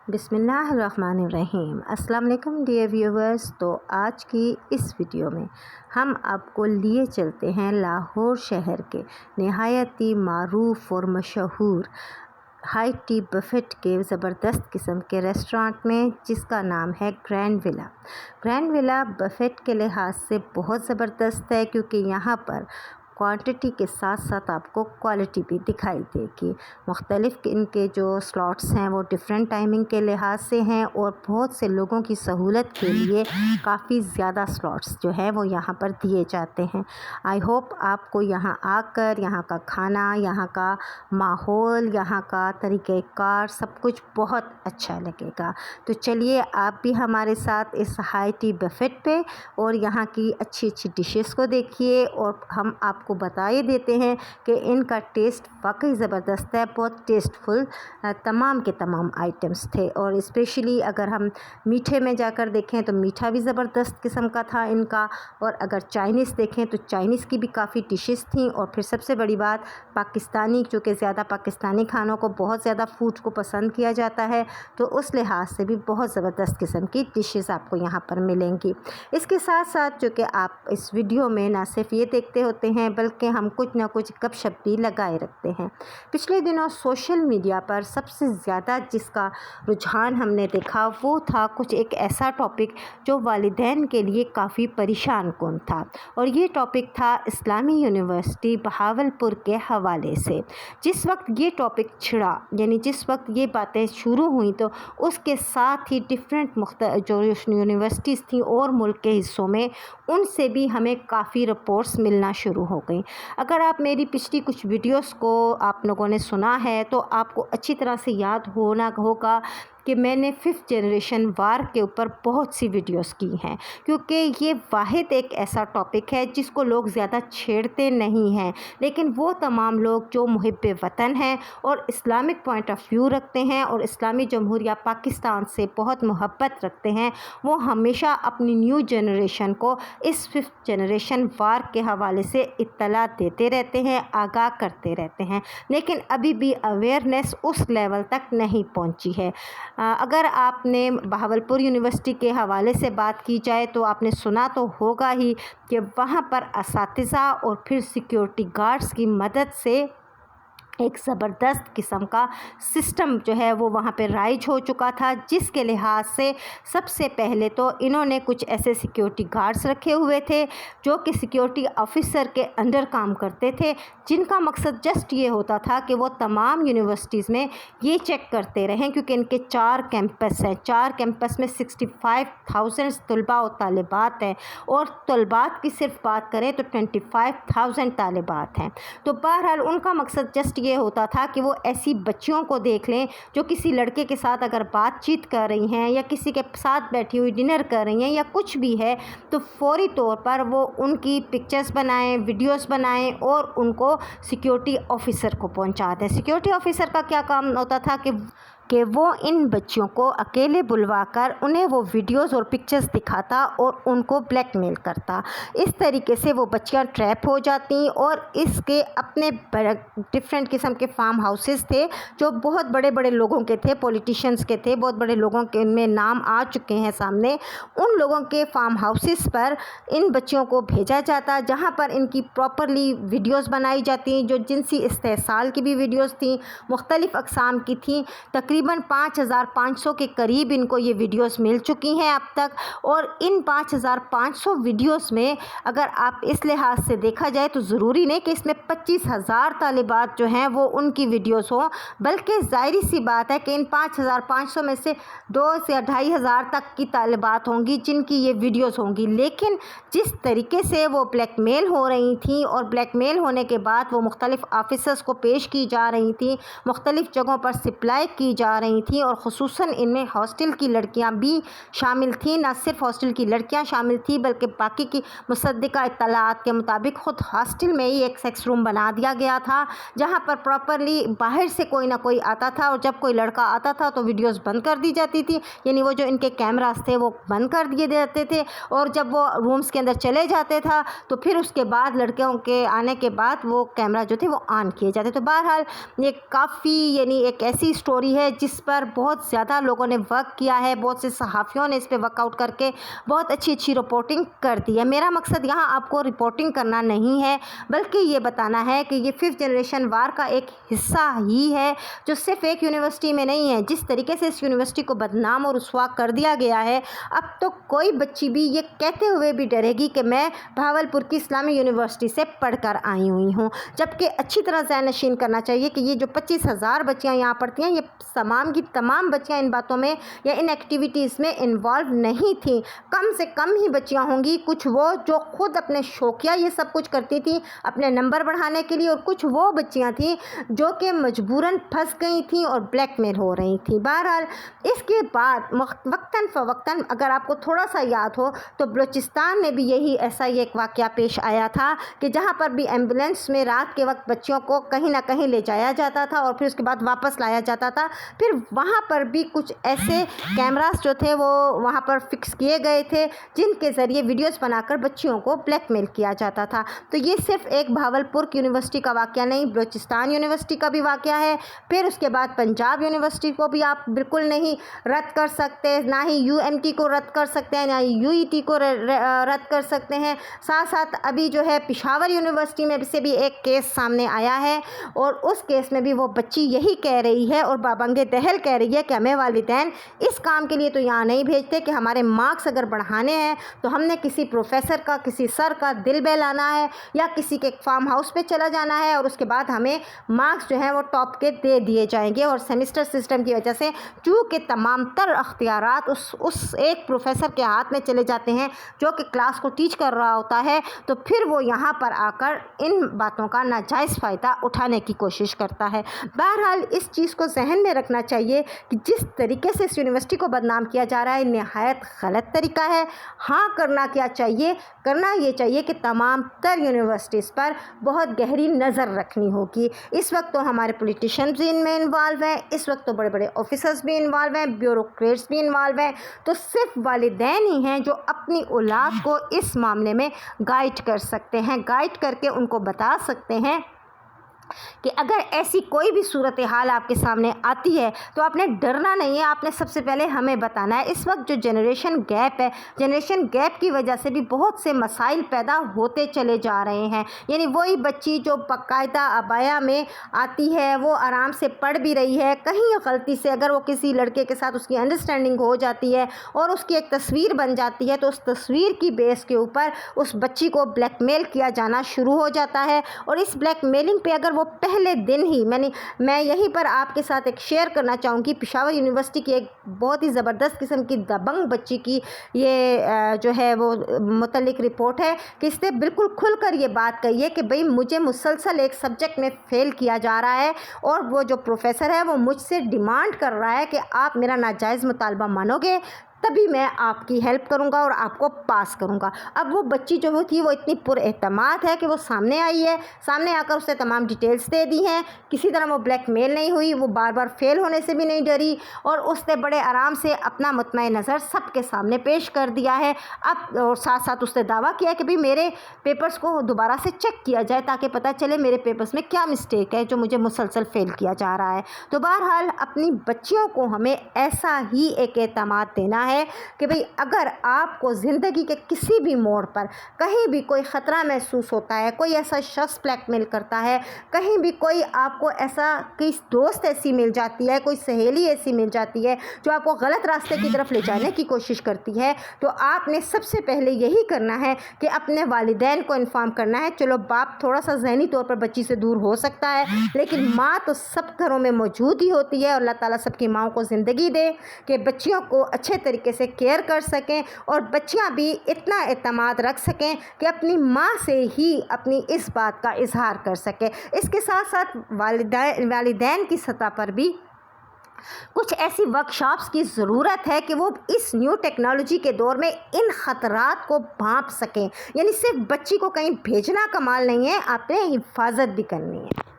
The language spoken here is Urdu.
بسم اللہ الرحمن الرحیم۔ السلام علیکم ڈیئر ویورز۔ تو آج کی اس ویڈیو میں ہم آپ کو لیے چلتے ہیں لاہور شہر کے نہایت ہی معروف اور مشہور ہائی ٹی بفیٹ کے زبردست قسم کے ریسٹورانٹ میں، جس کا نام ہے گرینڈ ولا۔ گرینڈ ولا بفیٹ کے لحاظ سے بہت زبردست ہے، کیونکہ یہاں پر کوانٹٹی کے ساتھ ساتھ آپ کو کوالٹی بھی دکھائی دے گی۔ مختلف ان کے جو سلاٹس ہیں وہ ڈیفرنٹ ٹائمنگ کے لحاظ سے ہیں، اور بہت سے لوگوں کی سہولت کے لیے کافی زیادہ سلاٹس جو ہیں وہ یہاں پر دیے جاتے ہیں۔ آئی ہوپ آپ کو یہاں آ کر یہاں کا کھانا، یہاں کا ماحول، یہاں کا طریقہ کار سب کچھ بہت اچھا لگے گا۔ تو چلیے آپ بھی ہمارے ساتھ اس ہائی ٹی بفیٹ پہ اور یہاں کی اچھی اچھی ڈشز کو دیکھیے، اور ہم آپ کو بتا ہی دیتے ہیں کہ ان کا ٹیسٹ واقعی زبردست ہے، بہت ٹیسٹفل تمام کے تمام آئٹمس تھے۔ اور اسپیشلی اگر ہم میٹھے میں جا کر دیکھیں تو میٹھا بھی زبردست قسم کا تھا ان کا، اور اگر چائنیز دیکھیں تو چائنیز کی بھی کافی ڈشز تھیں، اور پھر سب سے بڑی بات پاکستانی، چونکہ زیادہ پاکستانی کھانوں کو بہت زیادہ فوڈ کو پسند کیا جاتا ہے، تو اس لحاظ سے بھی بہت زبردست قسم کی ڈشز آپ کو یہاں پر ملیں گی۔ اس کے ساتھ ساتھ چونکہ آپ اس ویڈیو میں نہ صرف یہ دیکھتے ہوتے ہیں بلکہ ہم کچھ نہ کچھ گپ شپ بھی لگائے رکھتے ہیں۔ پچھلے دنوں سوشل میڈیا پر سب سے زیادہ جس کا رجحان ہم نے دیکھا وہ تھا کچھ ایک ایسا ٹاپک جو والدین کے لیے کافی پریشان کن تھا، اور یہ ٹاپک تھا اسلامی یونیورسٹی بہاولپور کے حوالے سے۔ جس وقت یہ ٹاپک چھڑا، یعنی جس وقت یہ باتیں شروع ہوئیں، تو اس کے ساتھ ہی ڈفرینٹ جو یونیورسٹیز تھیں اور ملک کے حصوں میں، ان سے بھی ہمیں کافی رپورٹس ملنا شروع ہو گئیں۔ اگر آپ میری پچھلی کچھ ویڈیوز کو آپ لوگوں نے سنا ہے تو آپ کو اچھی طرح سے یاد ہوگا کہ میں نے 5th جنریشن وار کے اوپر بہت سی ویڈیوز کی ہیں، کیونکہ یہ واحد ایک ایسا ٹاپک ہے جس کو لوگ زیادہ چھیڑتے نہیں ہیں، لیکن وہ تمام لوگ جو محب وطن ہیں اور اسلامک پوائنٹ آف ویو رکھتے ہیں اور اسلامی جمہوریہ پاکستان سے بہت محبت رکھتے ہیں، وہ ہمیشہ اپنی نیو جنریشن کو اس 5th جنریشن وار کے حوالے سے اطلاع دیتے رہتے ہیں، آگاہ کرتے رہتے ہیں، لیکن ابھی بھی اویئرنیس اس لیول تک نہیں پہنچی ہے۔ اگر آپ نے بہاولپور یونیورسٹی کے حوالے سے بات کی جائے تو آپ نے سنا تو ہوگا ہی کہ وہاں پر اساتذہ اور پھر سیکیورٹی گارڈز کی مدد سے ایک زبردست قسم کا سسٹم جو ہے وہ وہاں پہ رائج ہو چکا تھا، جس کے لحاظ سے سب سے پہلے تو انہوں نے کچھ ایسے سیکیورٹی گارڈز رکھے ہوئے تھے جو کہ سیکیورٹی آفیسر کے انڈر کام کرتے تھے، جن کا مقصد جسٹ یہ ہوتا تھا کہ وہ تمام یونیورسٹیز میں یہ چیک کرتے رہیں، کیونکہ ان کے 4 کیمپس ہیں، 4 کیمپس میں 65,000 طلباء و طالبات ہیں، اور طلبات کی صرف بات کریں تو 25,000 طالبات ہیں۔ تو بہرحال ان کا مقصد جسٹ یہ ہوتا تھا کہ وہ ایسی بچیوں کو دیکھ لیں جو کسی لڑکے کے ساتھ اگر بات چیت کر رہی ہیں یا کسی کے ساتھ بیٹھی ہوئی ڈنر کر رہی ہیں یا کچھ بھی ہے، تو فوری طور پر وہ ان کی پکچرز بنائیں، ویڈیوز بنائیں اور ان کو سیکیورٹی آفیسر کو پہنچا دیں۔ سیکیورٹی آفیسر کا کیا کام ہوتا تھا کہ وہ ان بچیوں کو اکیلے بلوا کر انہیں وہ ویڈیوز اور پکچرز دکھاتا اور ان کو بلیک میل کرتا۔ اس طریقے سے وہ بچیاں ٹریپ ہو جاتی، اور اس کے اپنے ڈفرینٹ قسم کے فارم ہاؤسز تھے جو بہت بڑے بڑے لوگوں کے تھے، پولیٹیشنز کے تھے، بہت بڑے لوگوں کے ان میں نام آ چکے ہیں سامنے۔ ان لوگوں کے فارم ہاؤسز پر ان بچیوں کو بھیجا جاتا، جہاں پر ان کی پراپرلی ویڈیوز بنائی جاتی، جو جنسی استحصال کی بھی ویڈیوز تھیں، مختلف اقسام کی تھیں۔ تقریباً 5,500 کے قریب ان کو یہ ویڈیوز مل چکی ہیں اب تک، اور ان 5,500 ویڈیوز میں اگر آپ اس لحاظ سے دیکھا جائے تو ضروری نہیں کہ اس میں 25,000 طالبات جو ہیں وہ ان کی ویڈیوز ہوں، بلکہ ظاہری سی بات ہے کہ ان 5,500 میں سے 2 سے 2,500 تک کی طالبات ہوں گی جن کی یہ ویڈیوز ہوں گی، لیکن جس طریقے سے وہ بلیک میل ہو رہی تھیں، اور بلیک میل ہونے کے بعد وہ مختلف آفیسرز کو پیش کی جا رہی تھیں، مختلف جگہوں پر سپلائی کی جا رہی تھیں، اور خصوصاً ان میں ہاسٹل کی لڑکیاں بھی شامل تھیں۔ نہ صرف ہاسٹل کی لڑکیاں شامل تھیں بلکہ باقی کی مصدقہ اطلاعات کے مطابق خود ہاسٹل میں ہی ایک سیکس روم بنا دیا گیا تھا، جہاں پر پراپرلی باہر سے کوئی نہ کوئی آتا تھا، اور جب کوئی لڑکا آتا تھا تو ویڈیوز بند کر دی جاتی تھی، یعنی وہ جو ان کے کیمراز تھے وہ بند کر دیے جاتے تھے، اور جب وہ رومز کے اندر چلے جاتے تھا تو پھر اس کے بعد لڑکیوں کے آنے کے بعد وہ کیمرہ جو تھے وہ آن کیے جاتے۔ تو بہرحال یہ کافی یعنی ایک ایسی سٹوری ہے جس پر بہت زیادہ لوگوں نے ورک کیا ہے، بہت سے صحافیوں نے اس پہ ورک آؤٹ کر کے بہت اچھی رپورٹنگ کر دی ہے۔ میرا مقصد یہاں آپ کو رپورٹنگ کرنا نہیں ہے، بلکہ یہ بتانا ہے کہ یہ 5th جنریشن وار کا ایک حصہ ہی ہے، جو صرف ایک یونیورسٹی میں نہیں ہے۔ جس طریقے سے اس یونیورسٹی کو بدنام اور رسوا کر دیا گیا ہے، اب تو کوئی بچی بھی یہ کہتے ہوئے بھی ڈرے گی کہ میں بھاولپور کی اسلامی یونیورسٹی سے پڑھ کر آئی ہوئی ہوں، جبکہ اچھی طرح ذہن نشین کرنا چاہیے کہ یہ جو 25,000 بچیاں یہاں پڑھتی ہیں، یہ تمام کی تمام بچیاں ان باتوں میں یا ان ایکٹیویٹیز میں انوالو نہیں تھیں۔ کم سے کم ہی بچیاں ہوں گی، کچھ وہ جو خود اپنے شوقیہ یہ سب کچھ کرتی تھیں اپنے نمبر بڑھانے کے لیے، اور کچھ وہ بچیاں تھیں جو کہ مجبوراً پھنس گئی تھیں اور بلیک میل ہو رہی تھیں۔ بہرحال اس کے بعد وقتاً فوقتاً اگر آپ کو تھوڑا سا یاد ہو تو بلوچستان میں بھی ایسا ہی ایک واقعہ پیش آیا تھا کہ جہاں پر بھی ایمبولینس میں رات کے وقت بچیوں کو کہیں نہ کہیں لے جایا جاتا تھا اور پھر اس کے بعد واپس لایا جاتا تھا۔ پھر وہاں پر بھی کچھ ایسے کیمراز جو تھے وہ وہاں پر فکس کیے گئے تھے جن کے ذریعے ویڈیوز بنا کر بچیوں کو بلیک میل کیا جاتا تھا۔ تو یہ صرف ایک بھاولپور کی یونیورسٹی کا واقعہ نہیں، بلوچستان یونیورسٹی کا بھی واقعہ ہے۔ پھر اس کے بعد پنجاب یونیورسٹی کو بھی آپ بالکل نہیں رد کر سکتے، نہ ہی UMT کو رد کر سکتے ہیں، نہ ہی UET کو رد کر سکتے ہیں۔ ساتھ ساتھ ابھی جو ہے پشاور یونیورسٹی میں سے بھی ایک کیس سامنے آیا ہے، اور اس کیس میں بھی وہ بچی یہی کہہ رہی ہے اور بابنگ دہل کہہ رہی ہے کہ ہمیں والدین اس کام کے لیے تو یہاں نہیں بھیجتے کہ ہمارے مارکس اگر بڑھانے ہیں تو ہم نے کسی پروفیسر کا، کسی سر کا دل بہلانا ہے یا کسی کے فارم ہاؤس پہ چلا جانا ہے، اور اس کے بعد ہمیں مارکس جو ہیں وہ ٹاپ کے دے دیے جائیں گے۔ اور سیمسٹر سسٹم کی وجہ سے چونکہ تمام تر اختیارات اس ایک پروفیسر کے ہاتھ میں چلے جاتے ہیں جو کہ کلاس کو ٹیچ کر رہا ہوتا ہے، تو پھر وہ یہاں پر آ کر ان باتوں کا ناجائز فائدہ اٹھانے کی کوشش کرتا ہے۔ بہرحال اس چیز کو ذہن میں رکھنا چاہیے کہ جس طریقے سے اس یونیورسٹی کو بدنام کیا جا رہا ہے نہایت غلط طریقہ ہے۔ ہاں کرنا کیا چاہیے؟ کرنا یہ چاہیے کہ تمام تر یونیورسٹیز پر بہت گہری نظر رکھنی ہوگی۔ اس وقت تو ہمارے پولیٹیشینز بھی ان میں انوالو ہیں، اس وقت تو بڑے بڑے آفیسرز بھی انوالو ہیں، بیوروکریٹس بھی انوالو ہیں، تو صرف والدین ہی ہیں جو اپنی اولاد کو اس معاملے میں گائیڈ کر سکتے ہیں، گائیڈ کر کے ان کو بتا سکتے ہیں کہ اگر ایسی کوئی بھی صورتحال آپ کے سامنے آتی ہے تو آپ نے ڈرنا نہیں ہے، آپ نے سب سے پہلے ہمیں بتانا ہے۔ اس وقت جو جنریشن گیپ ہے، جنریشن گیپ کی وجہ سے بھی بہت سے مسائل پیدا ہوتے چلے جا رہے ہیں۔ یعنی وہی بچی جو باقاعدہ عبایا میں آتی ہے، وہ آرام سے پڑھ بھی رہی ہے، کہیں غلطی سے اگر وہ کسی لڑکے کے ساتھ اس کی انڈرسٹینڈنگ ہو جاتی ہے اور اس کی ایک تصویر بن جاتی ہے، تو اس تصویر کی بیس کے اوپر اس بچی کو بلیک میل کیا جانا شروع ہو جاتا ہے۔ اور اس بلیک میلنگ پہ اگر وہ پہلے دن ہی میں یہیں پر آپ کے ساتھ ایک شیئر کرنا چاہوں گی، پشاور یونیورسٹی کی ایک بہت ہی زبردست قسم کی دبنگ بچی کی یہ جو ہے وہ متعلق رپورٹ ہے کہ اس نے بالکل کھل کر یہ بات کہی ہے کہ بھئی مجھے مسلسل ایک سبجیکٹ میں فیل کیا جا رہا ہے، اور وہ جو پروفیسر ہے وہ مجھ سے ڈیمانڈ کر رہا ہے کہ آپ میرا ناجائز مطالبہ مانو گے تبھی میں آپ کی ہیلپ کروں گا اور آپ کو پاس کروں گا۔ اب وہ بچی جو تھی وہ اتنی پر اعتماد ہے کہ وہ سامنے آئی ہے، سامنے آ کر اس نے تمام ڈیٹیلز دے دی ہیں، کسی طرح وہ بلیک میل نہیں ہوئی، وہ بار بار فیل ہونے سے بھی نہیں ڈری، اور اس نے بڑے آرام سے اپنا مطمع نظر سب کے سامنے پیش کر دیا ہے۔ اب اور ساتھ ساتھ اس نے دعویٰ کیا کہ بھی میرے پیپرز کو دوبارہ سے چیک کیا جائے تاکہ پتہ چلے میرے پیپرز میں کیا مسٹیک ہے جو مجھے مسلسل فیل کیا جا رہا ہے۔ تو بہرحال اپنی بچیوں کو ہمیں ایسا ہی ایک اعتماد دینا ہے کہ بھئی اگر آپ کو زندگی کے کسی بھی موڑ پر کہیں بھی کوئی خطرہ محسوس ہوتا ہے، کوئی ایسا شخص بلیک میل کرتا ہے، کہیں بھی کوئی آپ کو ایسا کوئی دوست ایسی مل جاتی ہے، کوئی سہیلی ایسی مل جاتی ہے جو آپ کو غلط راستے کی طرف لے جانے کی کوشش کرتی ہے، تو آپ نے سب سے پہلے یہی کرنا ہے کہ اپنے والدین کو انفارم کرنا ہے۔ چلو باپ تھوڑا سا ذہنی طور پر بچی سے دور ہو سکتا ہے، لیکن ماں تو سب گھروں میں موجود ہی ہوتی ہے، اور اللہ تعالیٰ سب کی ماؤں کو زندگی دے کہ بچیوں کو اچھے طریقے سے کیئر کر سکیں، اور بچیاں بھی اتنا اعتماد رکھ سکیں کہ اپنی ماں سے ہی اپنی اس بات کا اظہار کر سکیں۔ اس کے ساتھ ساتھ والدین کی سطح پر بھی کچھ ایسی ورکشاپس کی ضرورت ہے کہ وہ اس نیو ٹیکنالوجی کے دور میں ان خطرات کو بھانپ سکیں۔ یعنی صرف بچی کو کہیں بھیجنا کمال نہیں ہے، آپ نے حفاظت بھی کرنی ہے۔